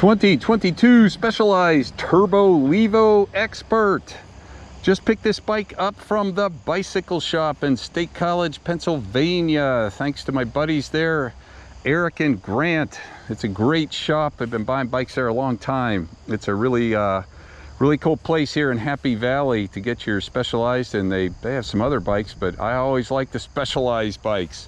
2022 Specialized Turbo Levo Expert. Just picked this bike up from the bicycle shop in State College, Pennsylvania. Thanks to my buddies there, Erik and Grant. It's a great shop. I've been buying bikes there a long time. It's a really cool place here in Happy Valley to get your Specialized, and they have some other bikes, but I always like the Specialized bikes.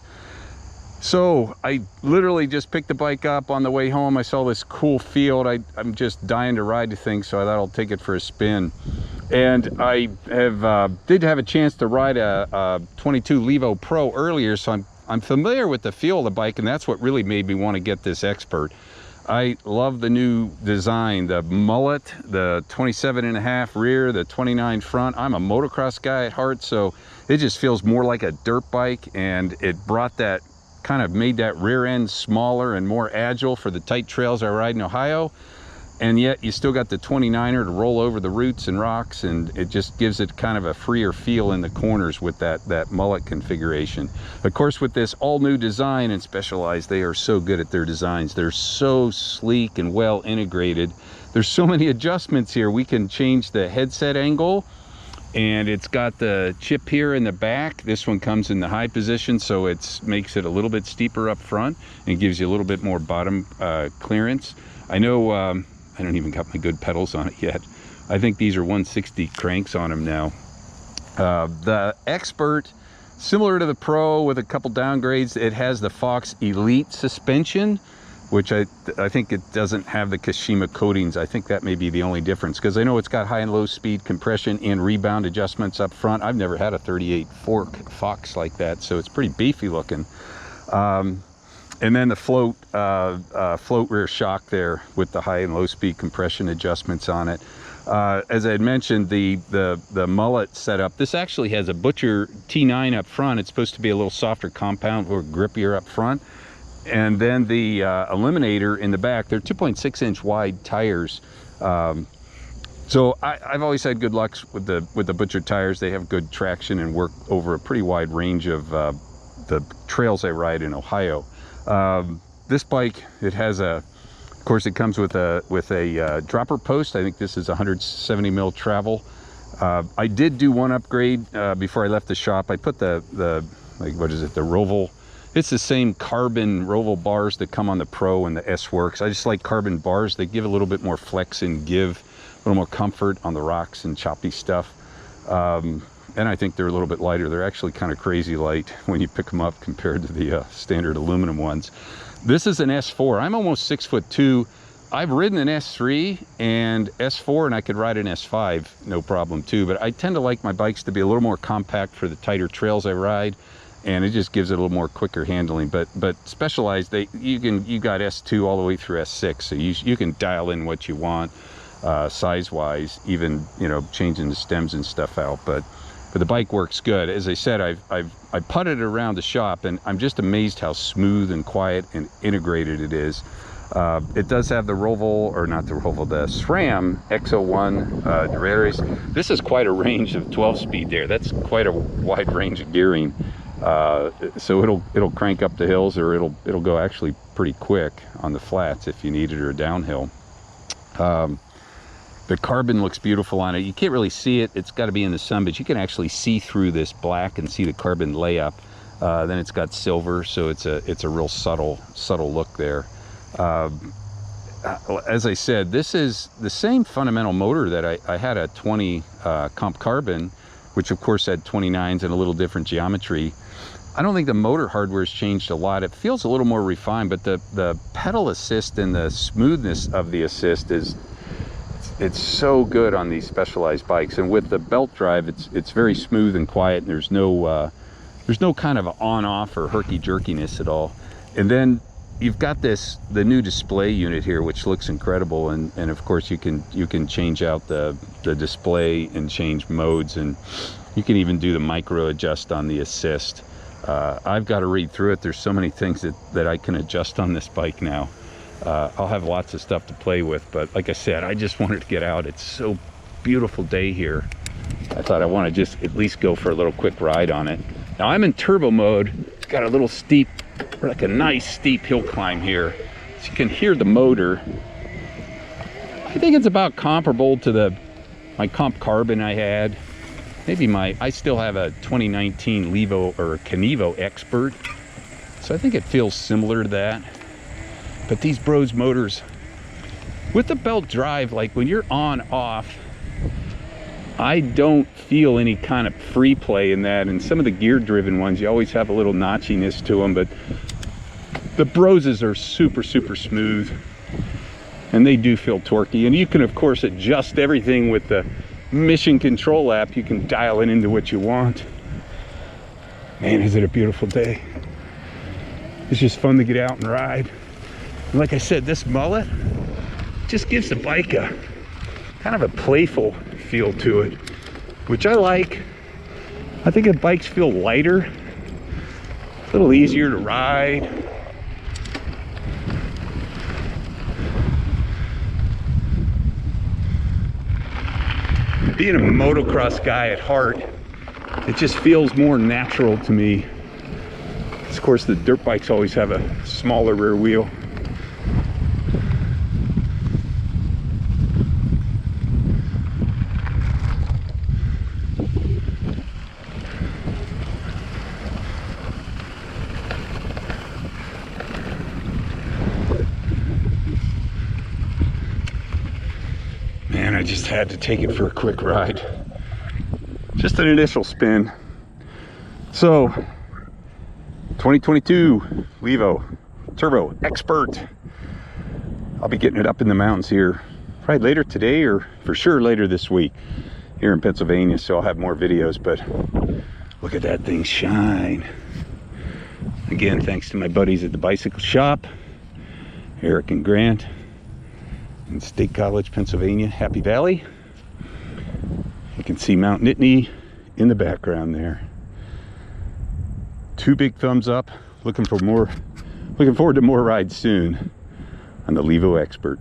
So I literally just picked the bike up on the way home. I saw this cool field. I'm just dying to ride the thing, so I thought I'll take it for a spin. And I did have a chance to ride a 22 Levo Pro earlier, so I'm familiar with the feel of the bike, and that's what really made me want to get this Expert. I love the new design, the mullet, the 27.5 rear, the 29 front. I'm a motocross guy at heart, so it just feels more like a dirt bike, and it brought that, kind of made that rear end smaller and more agile for the tight trails I ride in Ohio. And yet you still got the 29er to roll over the roots and rocks, and it just gives it kind of a freer feel in the corners with that mullet configuration. Of course, with this all new design and Specialized, they are so good at their designs. They're so sleek and well integrated. There's so many adjustments here. We can change the headset angle, and it's got the chip here in the back. This one comes in the high position, so it makes it a little bit steeper up front and gives you a little bit more bottom clearance. I know I don't even got my good pedals on it yet. I think these are 160 cranks on them now. The Expert, similar to the Pro with a couple downgrades, it has the Fox Elite suspension, which I think it doesn't have the Kashima coatings. I think that may be the only difference, because I know it's got high and low speed compression and rebound adjustments up front. I've never had a 38 fork Fox like that, so it's pretty beefy looking. And then the float rear shock there with the high and low speed compression adjustments on it. As I had mentioned, the mullet setup, this actually has a Butcher T9 up front. It's supposed to be a little softer compound or grippier up front. And then the Eliminator in the back. They're 2.6-inch wide tires. So I've always had good luck with the Butcher tires. They have good traction and work over a pretty wide range of the trails I ride in Ohio. This bike, it has of course it comes with a dropper post. I think this is 170 mil travel. I did do one upgrade before I left the shop. I put the what is it, the Roval. It's the same carbon Roval bars that come on the Pro and the S Works. I just like carbon bars. They give a little bit more flex and give a little more comfort on the rocks and choppy stuff. And I think they're a little bit lighter. They're actually kind of crazy light when you pick them up compared to the standard aluminum ones. This is an S4. I'm almost 6'2". I've ridden an S3 and S4, and I could ride an S5 no problem too. But I tend to like my bikes to be a little more compact for the tighter trails I ride, and it just gives it a little more quicker handling. But Specialized, you got S2 all the way through S6, so you can dial in what you want size wise, even changing the stems and stuff out. But the bike works good. As I said, I putted it around the shop, and I'm just amazed how smooth and quiet and integrated it is. It does have the Roval, or not the Roval, the SRAM X01 derailleurs. This is quite a range of 12-speed there. That's quite a wide range of gearing. So it'll crank up the hills, or it'll go actually pretty quick on the flats if you need it, or downhill. The carbon looks beautiful on it. You can't really see it. It's got to be in the sun, but you can actually see through this black and see the carbon layup. Then it's got silver, so it's a real subtle look there. As I said, this is the same fundamental motor that I had a 20 comp carbon, which of course had 29s and a little different geometry. I don't think the motor hardware's changed a lot. It feels a little more refined, but the pedal assist and the smoothness of the assist it's so good on these Specialized bikes. And with the belt drive, it's very smooth and quiet, and there's no kind of on-off or herky-jerkiness at all. And then you've got the new display unit here, which looks incredible, and of course you can change out the display and change modes, and you can even do the micro adjust on the assist. I've got to read through it. There's so many things that I can adjust on this bike now. I'll have lots of stuff to play with, but like I said, I just wanted to get out. It's so beautiful day here. I thought I want to just at least go for a little quick ride on it. Now I'm in turbo mode. It's got a little steep, like a nice steep hill climb here. So you can hear the motor. I think it's about comparable to my comp carbon I had. Maybe I still have a 2019 Levo or Levo Expert. So I think it feels similar to that. But these Bros motors, with the belt drive, like when you're on off, I don't feel any kind of free play in that. And some of the gear driven ones, you always have a little notchiness to them, but the Broses are super smooth, and they do feel torquey. And you can of course adjust everything with the mission control app. You can dial it into what you want. Man, is it a beautiful day. It's just fun to get out and ride. And like I said, this mullet just gives the bike a kind of a playful feel to it, which I like. I think the bikes feel lighter, a little easier to ride. Being a motocross guy at heart, it just feels more natural to me. Of course, the dirt bikes always have a smaller rear wheel. Man, I just had to take it for a quick ride. Just an initial spin. So, 2022 Levo Turbo Expert. I'll be getting it up in the mountains here probably later today, or for sure later this week here in Pennsylvania, so I'll have more videos. But look at that thing shine. Again, thanks to my buddies at the bicycle shop, Erik and Grant in State College, Pennsylvania, Happy Valley. You can see Mount Nittany in the background there. 2 big thumbs up. Looking forward to more rides soon on the Levo Expert.